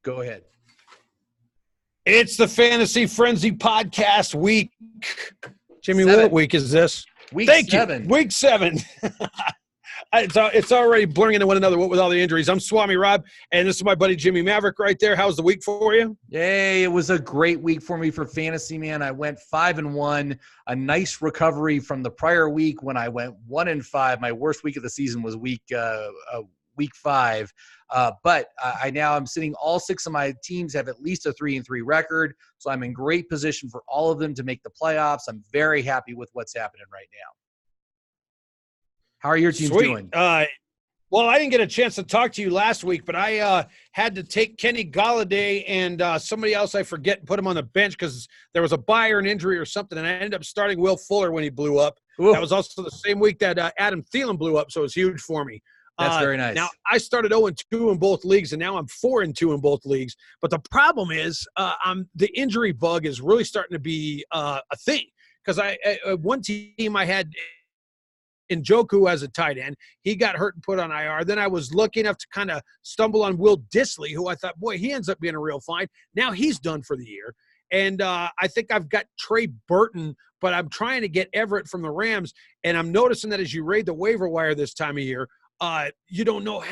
Go ahead. It's the Fantasy Frenzy Podcast week. Jimmy, what week is this? Week 7. Week 7. It's already blurring into one another with all the injuries. I'm Swami Rob, and this is my buddy Jimmie Maverick right there. How's the week for you? Yay, it was a great week for me for fantasy, man. I went 5-1, a nice recovery from the prior week when I went 1-5. My worst week of the season was week 5. But I'm sitting, all 6 of my teams have at least a 3-3 record. So I'm in great position for all of them to make the playoffs. I'm very happy with what's happening right now. How are your teams doing? Well, I didn't get a chance to talk to you last week, but I had to take Kenny Golladay and somebody else I forget and put him on the bench because there was a bye or an injury or something, and I ended up starting Will Fuller when he blew up. Ooh. That was also the same week that Adam Thielen blew up, so it was huge for me. That's very nice. Now, I started 0-2 in both leagues, and now I'm 4-2 in both leagues. But the problem is the injury bug is really starting to be a thing because one team I had – Njoku as a tight end. He got hurt and put on IR. Then I was lucky enough to kind of stumble on Will Dissly, who I thought, boy, he ends up being a real find. Now he's done for the year. And I think I've got Trey Burton, but I'm trying to get Everett from the Rams. And I'm noticing that as you raid the waiver wire this time of year, you don't know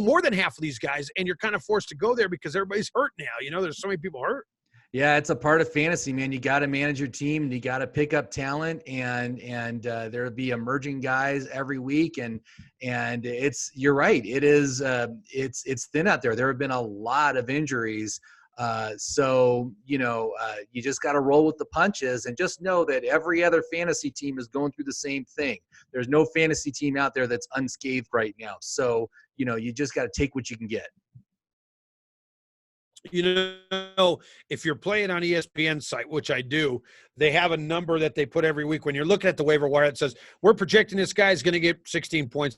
more than half of these guys, and you're kind of forced to go there because everybody's hurt now. You know, there's so many people hurt. Yeah, it's a part of fantasy, man. You got to manage your team, and you got to pick up talent, and there'll be emerging guys every week, and you're right. It is it's thin out there. There have been a lot of injuries, so you just got to roll with the punches, and just know that every other fantasy team is going through the same thing. There's no fantasy team out there that's unscathed right now. So you just got to take what you can get. If you're playing on ESPN site, which I do, they have a number that they put every week. When you're looking at the waiver wire, it says, we're projecting this guy's going to get 16 points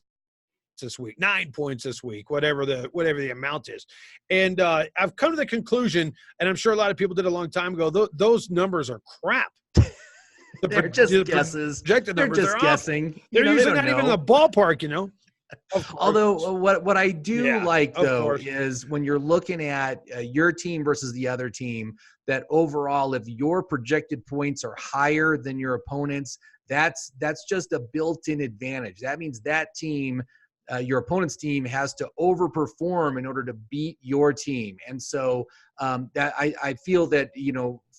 this week, 9 points this week, whatever the amount is. And I've come to the conclusion, and I'm sure a lot of people did a long time ago, those numbers are crap. They're just guesses. They're just guessing. They're usually not even in the ballpark, Although what I do like, though, is when you're looking at your team versus the other team, that overall, if your projected points are higher than your opponent's, that's just a built-in advantage. That means that team, your opponent's team, has to overperform in order to beat your team. And so that I feel that,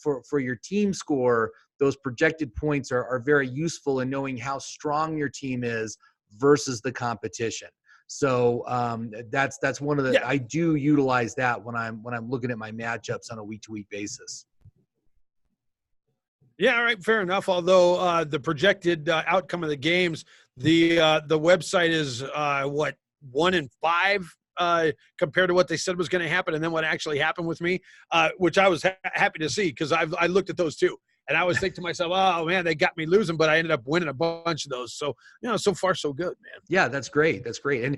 for your team score, those projected points are very useful in knowing how strong your team is versus the competition. So that's one of the I do utilize that when I'm looking at my matchups on a week-to-week basis. Yeah, all right, fair enough. Although the projected outcome of the games, the website is 1-5 compared to what they said was going to happen, and then what actually happened with me, which I was happy to see because I looked at those too. And I was thinking to myself, oh, man, they got me losing, but I ended up winning a bunch of those. So, so far so good, man. Yeah, that's great. That's great. And,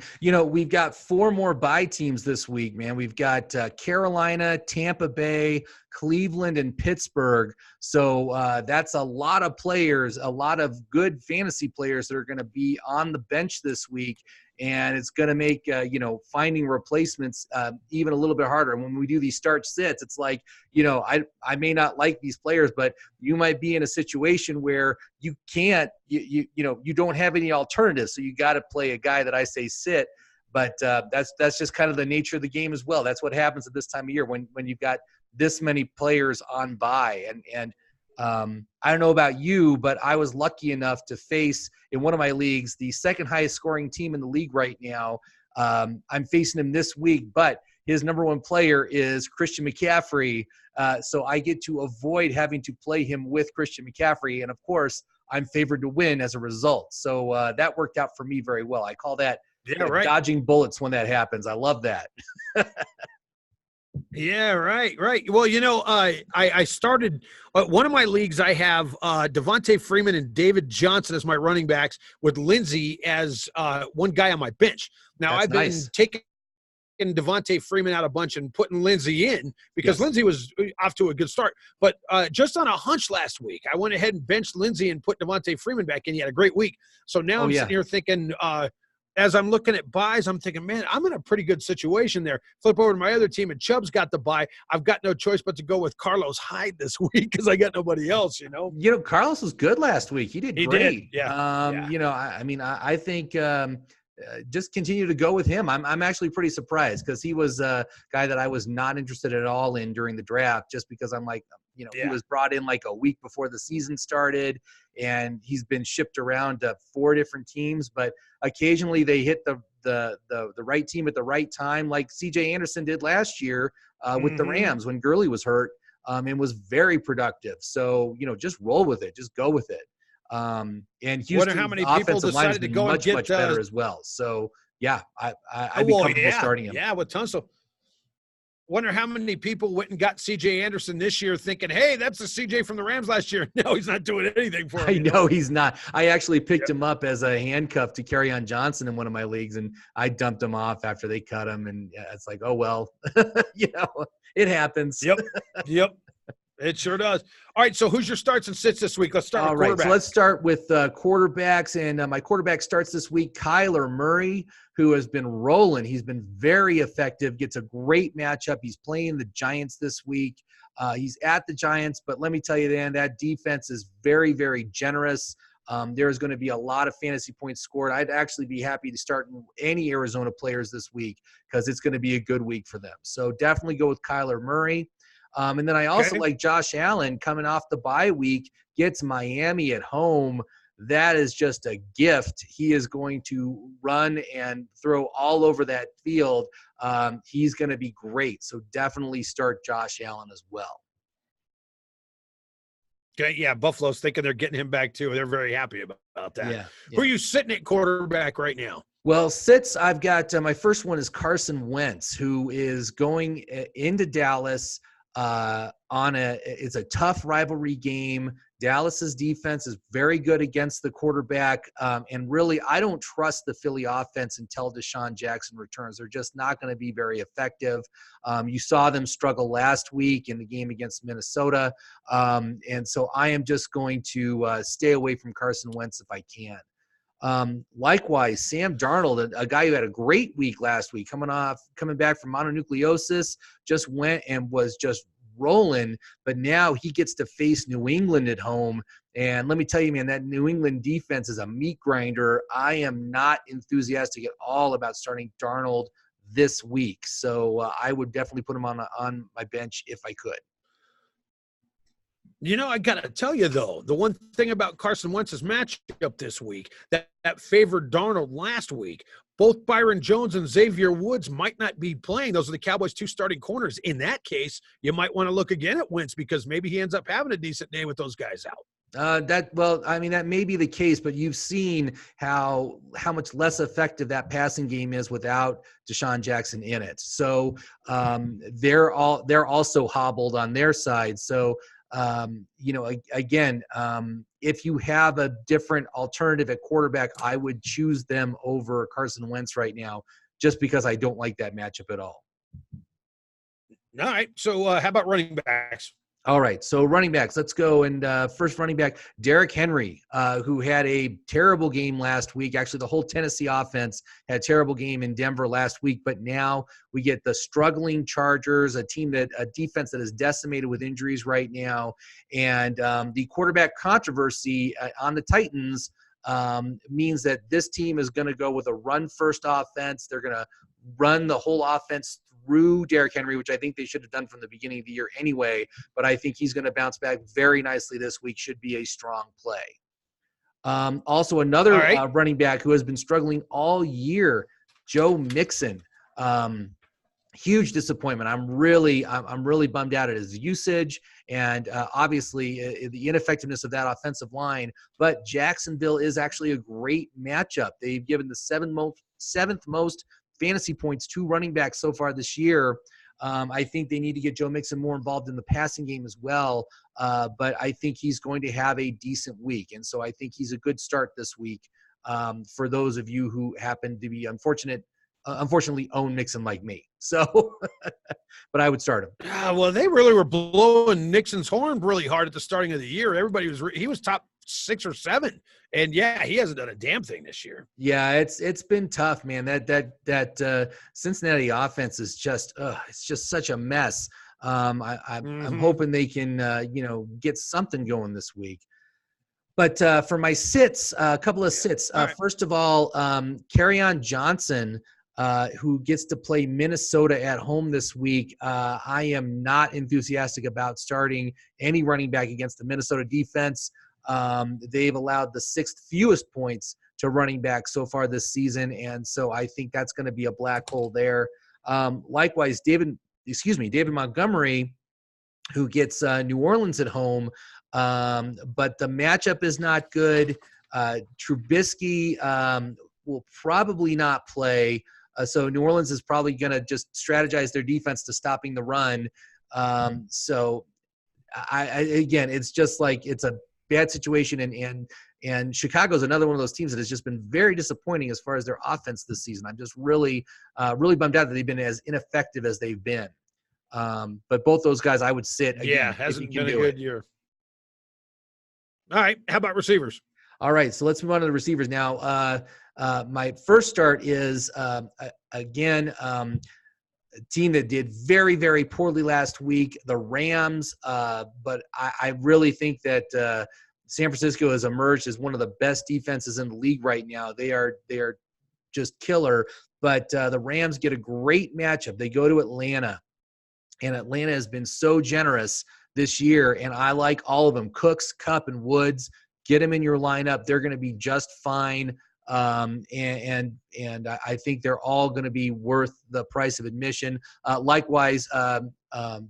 we've got 4 more bye teams this week, man. We've got Carolina, Tampa Bay, Cleveland, and Pittsburgh. So that's a lot of players, a lot of good fantasy players that are going to be on the bench this week. And it's going to make, finding replacements even a little bit harder. And when we do these start sits, it's like, I may not like these players, but you might be in a situation where you can't, you don't have any alternatives. So you got to play a guy that I say sit. But that's just kind of the nature of the game as well. That's what happens at this time of year when you've got this many players on bye. And I don't know about you, but I was lucky enough to face, in one of my leagues, the second highest scoring team in the league right now. I'm facing him this week, but his number 1 player is Christian McCaffrey. So I get to avoid having to play him with Christian McCaffrey. And, of course, I'm favored to win as a result. So that worked out for me very well. I call that dodging bullets when that happens. I love that. Yeah, right. Well, I started one of my leagues. I have Devontae Freeman and David Johnson as my running backs, with Lindsey as one guy on my bench. Now, I've been taking Devontae Freeman out a bunch and putting Lindsey in because Lindsey was off to a good start. But just on a hunch last week, I went ahead and benched Lindsey and put Devontae Freeman back in. He had a great week. So now I'm sitting here thinking as I'm looking at buys, I'm thinking, man, I'm in a pretty good situation there. Flip over to my other team, and Chubb's got the buy. I've got no choice but to go with Carlos Hyde this week because I got nobody else, Carlos was good last week. He did He great. did, yeah. I think just continue to go with him. I'm actually pretty surprised because he was a guy that I was not interested at all in during the draft, just because I'm like, he was brought in like a week before the season started, and he's been shipped around to 4 different teams, but occasionally they hit the right team at the right time, like CJ Anderson did last year with the Rams when Gurley was hurt, and was very productive. So, just roll with it. Just go with it. And Houston's offensive line has been much better as well. So, yeah, I'd be comfortable starting him. Yeah, with Tunsil. Wonder how many people went and got CJ Anderson this year thinking, hey, that's the CJ from the Rams last year. No, he's not doing anything for him. I know he's not. I actually picked him up as a handcuff to Kerryon Johnson in one of my leagues, and I dumped him off after they cut him. And it's like, oh, well, it happens. Yep. It sure does. All right, so who's your starts and sits this week? Let's start with quarterbacks. All right, so let's start with quarterbacks. And my quarterback starts this week, Kyler Murray, who has been rolling. He's been very effective, gets a great matchup. He's playing the Giants this week. He's at the Giants, but let me tell you, Dan, that defense is very, very generous. There's going to be a lot of fantasy points scored. I'd actually be happy to start any Arizona players this week because it's going to be a good week for them. So definitely go with Kyler Murray. And then I also like Josh Allen coming off the bye week, gets Miami at home. That is just a gift. He is going to run and throw all over that field. He's going to be great. So definitely start Josh Allen as well. Okay, yeah, Buffalo's thinking they're getting him back too. They're very happy about that. Yeah. Who are you sitting at quarterback right now? Well, sits, I've got my first one is Carson Wentz, who is going into Dallas. It's a tough rivalry game. Dallas's defense is very good against the quarterback. And really, I don't trust the Philly offense until Deshaun Jackson returns. They're just not going to be very effective. You saw them struggle last week in the game against Minnesota. And so I am just going to stay away from Carson Wentz if I can. Likewise, Sam Darnold, a guy who had a great week last week, coming back from mononucleosis, just went and was just rolling, but now he gets to face New England at home. And let me tell you, man, that New England defense is a meat grinder. I am not enthusiastic at all about starting Darnold this week. So I would definitely put him on my bench if I could. I got to tell you, though, the one thing about Carson Wentz's matchup this week that favored Darnold last week, both Byron Jones and Xavier Woods might not be playing. Those are the Cowboys' 2 starting corners. In that case, you might want to look again at Wentz because maybe he ends up having a decent day with those guys out. That may be the case, but you've seen how much less effective that passing game is without Deshaun Jackson in it. So they're also hobbled on their side. So if you have a different alternative at quarterback, I would choose them over Carson Wentz right now, just because I don't like that matchup at all. All right. So how about running backs? All right, so running backs, let's go. And first running back, Derrick Henry, who had a terrible game last week. Actually, the whole Tennessee offense had a terrible game in Denver last week. But now we get the struggling Chargers, a defense that is decimated with injuries right now. And the quarterback controversy on the Titans means that this team is going to go with a run-first offense. They're going to run the whole offense through Derrick Henry, which I think they should have done from the beginning of the year anyway, but I think he's going to bounce back very nicely this week, should be a strong play. Also, another running back who has been struggling all year, Joe Mixon. Huge disappointment. I'm really bummed out at his usage and obviously the ineffectiveness of that offensive line, but Jacksonville is actually a great matchup. They've given the seventh most fantasy points to running backs so far this year. I think they need to get Joe Mixon more involved in the passing game as well. But I think he's going to have a decent week. And so I think he's a good start this week for those of you who happen to be unfortunately own Mixon like me. So, but I would start him. Well, they really were blowing Nixon's horn really hard at the starting of the year. He was top 6 or 7, and yeah, he hasn't done a damn thing this year. Yeah, it's been tough, man. That Cincinnati offense is just it's just such a mess. I'm hoping they can get something going this week. But for my sits, a couple of sits. All right. First of all, Kerryon Johnson, who gets to play Minnesota at home this week. I am not enthusiastic about starting any running back against the Minnesota defense. They've allowed the 6th fewest points to running back so far this season, and so I think that's going to be a black hole there. Likewise, David Montgomery, who gets New Orleans at home, but the matchup is not good. Trubisky will probably not play, so New Orleans is probably going to just strategize their defense to stopping the run. So again, it's just like it's a bad situation, and Chicago's another one of those teams that has just been very disappointing as far as their offense this season. I'm just really bummed out that they've been as ineffective as they've been. But both those guys I would sit again. Yeah, hasn't been a good year. All right, how about receivers? All right, so let's move on to the receivers now. My first start is again a team that did very, very poorly last week, the Rams. But I really think that San Francisco has emerged as one of the best defenses in the league right now. They are just killer. But the Rams get a great matchup. They go to Atlanta, and Atlanta has been so generous this year, and I like all of them. Cooks, Kupp, and Woods. Get them in your lineup. They're going to be just fine. And I think they're all going to be worth the price of admission. Likewise,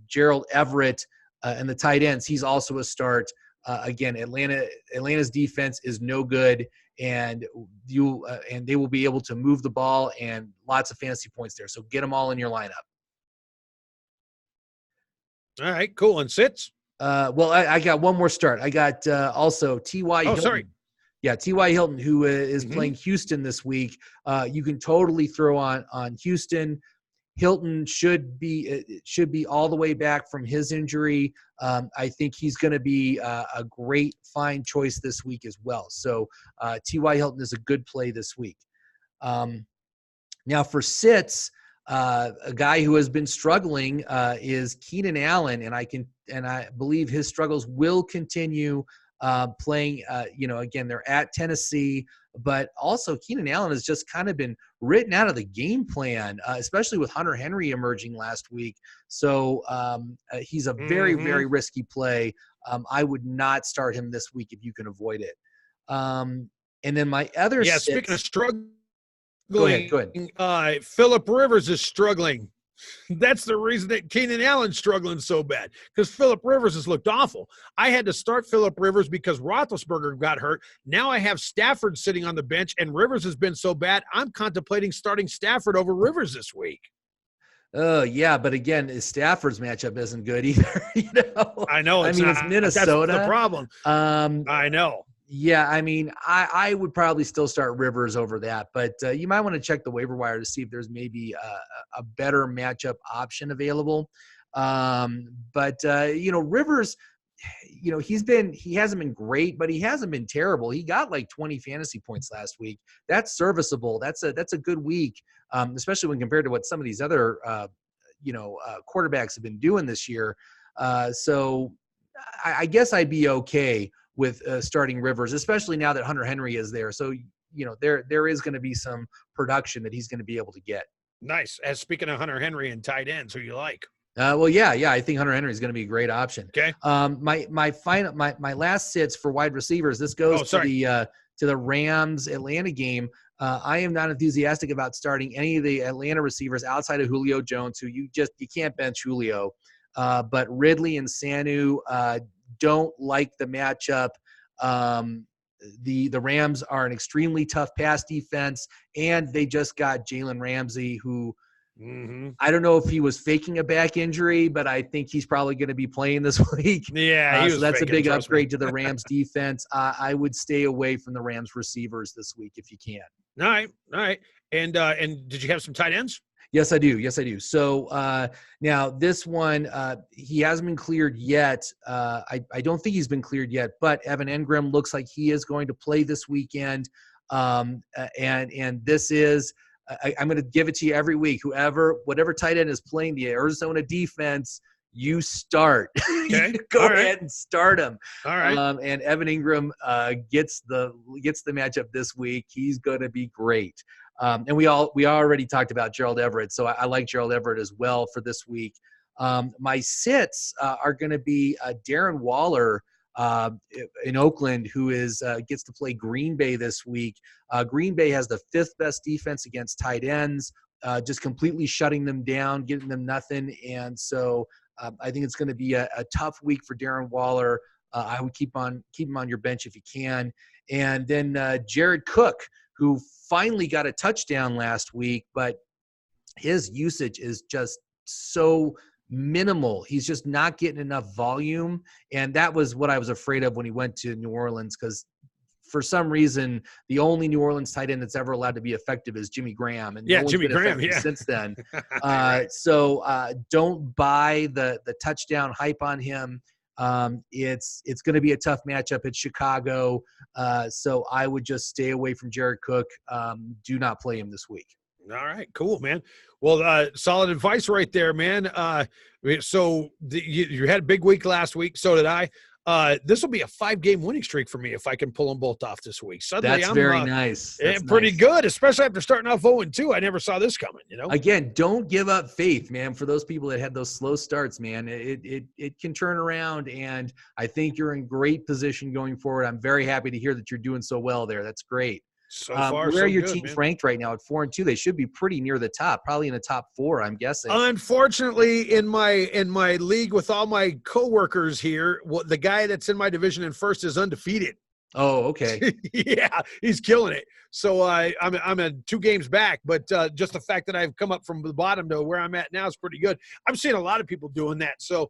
Gerald Everett and the tight ends, he's also a start. Again, Atlanta's defense is no good, and they will be able to move the ball and lots of fantasy points there. So get them all in your lineup. All right, cool. And sits? Well, I got one more start. I got also T.Y. Hilton. Sorry. Yeah, T.Y. Hilton, who is playing Houston this week. You can totally throw on Houston. Hilton should be all the way back from his injury. I think he's going to be a great fine choice this week as well. So T.Y. Hilton is a good play this week. Now for sits, a guy who has been struggling is Keenan Allen, and I believe his struggles will continue. Playing, again, they're at Tennessee, but also Keenan Allen has just kind of been written out of the game plan, especially with Hunter Henry emerging last week. So he's a very, very risky play. I would not start him this week if you can avoid it. And then my other speaking of struggling, go ahead. Phillip Rivers is struggling. That's the reason that Keenan Allen's struggling so bad, because Phillip Rivers has looked awful. I had to start Phillip Rivers because Roethlisberger got hurt. Now I have Stafford sitting on the bench, and Rivers has been so bad, I'm contemplating starting Stafford over Rivers this week. Oh, yeah, but again, Stafford's matchup isn't good either. I know. It's Minnesota. That's the problem. I know. Yeah, I mean, I would probably still start Rivers over that, but you might want to check the waiver wire to see if there's maybe a better matchup option available. But Rivers, he hasn't been great, but he hasn't been terrible. He got like 20 fantasy points last week. That's serviceable. That's a good week, especially when compared to what some of these other quarterbacks have been doing this year. So I guess I'd be okay with starting Rivers, especially now that Hunter Henry is there. So, there is going to be some production that he's going to be able to get. Nice. As speaking of Hunter Henry and tight ends, who you like? I think Hunter Henry is going to be a great option. Okay. My last sits for wide receivers. This goes to the Rams Atlanta game. I am not enthusiastic about starting any of the Atlanta receivers outside of Julio Jones, who you can't bench Julio. But Ridley and Sanu don't like the matchup. The Rams are an extremely tough pass defense, and they just got Jalen Ramsey, who I don't know if he was faking a back injury, but I think he's probably going to be playing this week. Yeah, so that's a big upgrade to the Rams defense. I would stay away from the Rams receivers this week if you can. All right. And did you have some tight ends? Yes, I do. Yes, I do. So now this one, he hasn't been cleared yet. I don't think he's been cleared yet, but Evan Engram looks like he is going to play this weekend. And this is, I'm going to give it to you every week. Whatever tight end is playing the Arizona defense, you start. Okay. Go All right. ahead and start him. All right. And Evan Engram gets the matchup this week. He's going to be great. And we already talked about Gerald Everett, so I like Gerald Everett as well for this week. My sits are going to be Darren Waller in Oakland, who gets to play Green Bay this week. Green Bay has the 5th best defense against tight ends, just completely shutting them down, getting them nothing. And so I think it's going to be a tough week for Darren Waller. I would keep him on your bench if you can. And then Jared Cook, who finally got a touchdown last week, but his usage is just so minimal. He's just not getting enough volume. And that was what I was afraid of when he went to New Orleans, because for some reason, the only New Orleans tight end that's ever allowed to be effective is Jimmy Graham. And yeah, Jimmy Graham, since then. Right. So don't buy the touchdown hype on him. It's going to be a tough matchup at Chicago. So I would just stay away from Jared Cook. Do not play him this week. All right, cool, man. Well, solid advice right there, man. So you had a big week last week. So did I. This will be a 5-game winning streak for me if I can pull them both off this week. Suddenly, that's very nice. That's pretty nice. good, especially after starting off 0-2. I never saw this coming. Again, don't give up faith, man. For those people that had those slow starts, man, it can turn around, and I think you're in great position going forward. I'm very happy to hear that you're doing so well there. That's great. So far, where are your good, teams man. ranked right now at 4-2? They should be pretty near the top, probably in the top 4, I'm guessing. Unfortunately, in my league with all my coworkers here, the guy that's in my division in first is undefeated. Oh, okay. Yeah, he's killing it. So I'm at 2 games back, but just the fact that I've come up from the bottom to where I'm at now is pretty good. I'm seeing a lot of people doing that. So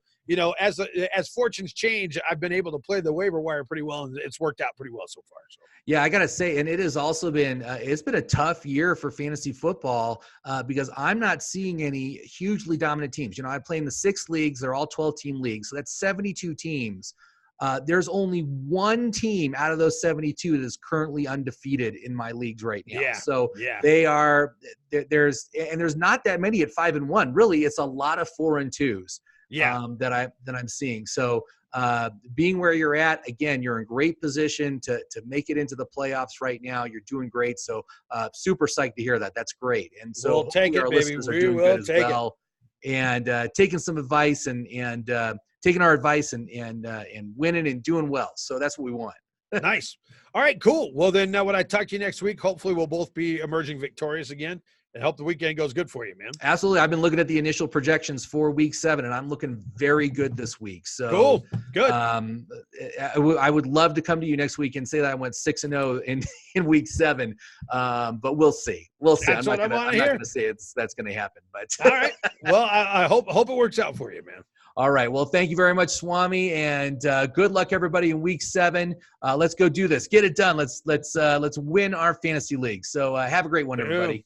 as fortunes change, I've been able to play the waiver wire pretty well, and it's worked out pretty well so far. So. Yeah, I gotta say, and it has also been it's been a tough year for fantasy football because I'm not seeing any hugely dominant teams. I play in the 6 leagues; they're all 12-team leagues, so that's 72 teams. There's only one team out of those 72 that is currently undefeated in my leagues right now. Yeah. So yeah. they are there's not that many at 5-1. Really, it's a lot of 4-2s. Yeah. That I'm seeing. So being where you're at, again, you're in great position to make it into the playoffs right now. You're doing great. So super psyched to hear that. That's great. And so we'll take it, our baby. listeners are doing good as well. And taking some advice and taking our advice and winning and doing well. So that's what we want. Nice. All right, cool. Well, then when I talk to you next week, hopefully we'll both be emerging victorious again. And hope the weekend goes good for you, man. Absolutely. I've been looking at the initial projections for week 7, and I'm looking very good this week. So cool. Good. I would love to come to you next week and say that I went 6-0 in week 7. But we'll see. We'll see. That's I'm not going to say that's going to happen. But all right. Well, I hope it works out for you, man. All right. Well, thank you very much, Swami, and good luck, everybody, in week 7. Let's go do this. Get it done. Let's win our fantasy league. So have a great one, everybody.